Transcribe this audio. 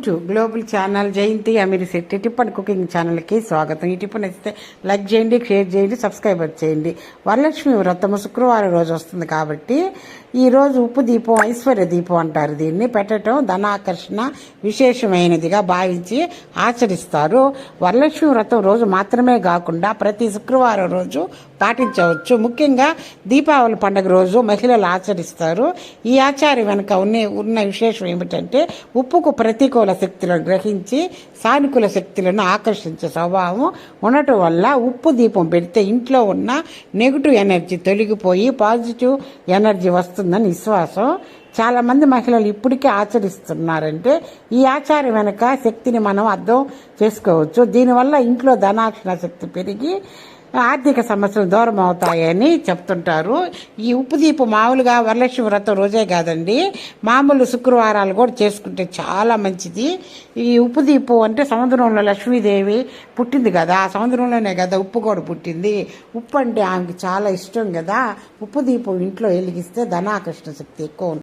To global channel Jayanti Amir Shetty tip and cooking ఛానల్కి స్వాగతం. ఈ టిప్ నచ్చితే లైక్ చేయండి, షేర్ చేయండి, సబ్స్క్రైబ్ చేయండి. వరలక్ష్మి వ్రతము శుక్రవారం రోజు వస్తుంది కాబట్టి ఈరోజు ఉప్పు దీపం, ఐశ్వర్య దీపం అంటారు. దీన్ని పెట్టడం ధనాకర్షణ విశేషమైనదిగా భావించి ఆచరిస్తారు. వరలక్ష్మి వ్రతం రోజు మాత్రమే కాకుండా ప్రతి శుక్రవారం రోజు పాటించవచ్చు. ముఖ్యంగా దీపావళి పండుగ రోజు మహిళలు ఆచరిస్తారు. ఈ ఆచారం వెనుక ఉన్న విశేషం ఏమిటంటే ఉప్పుకు ప్రతికూల శక్తులను గ్రహించి సానుకూల శక్తులను ఆకర్షించే స్వభావం ఉండటం వల్ల ఉప్పు దీపం పెడితే ఇంట్లో ఉన్న నెగిటివ్ ఎనర్జీ తొలగిపోయి పాజిటివ్ ఎనర్జీ వస్తుందని విశ్వాసం. చాలామంది మహిళలు ఇప్పటికే ఆచరిస్తున్నారంటే ఈ ఆచారం వెనుక శక్తిని మనం అర్థం చేసుకోవచ్చు. దీనివల్ల ఇంట్లో ధనాకర్షణ శక్తి పెరిగి ఆర్థిక సమస్యలు దూరం అవుతాయని చెప్తుంటారు. ఈ ఉప్పు దీపం మామూలుగా వరలక్ష్మి వ్రతం రోజే కాదండి, మామూలు శుక్రవారాలు కూడా చేసుకుంటే చాలా మంచిది. ఈ ఉప్పు దీపం అంటే సముద్రంలో లక్ష్మీదేవి పుట్టింది కదా, ఆ సముద్రంలోనే కదా ఉప్పు కూడా పుట్టింది. ఉప్పు అంటే ఆమెకి చాలా ఇష్టం కదా. ఉప్పు దీపం ఇంట్లో వెలిగిస్తే ధనాకర్షణ శక్తి ఎక్కువ ఉంటుంది.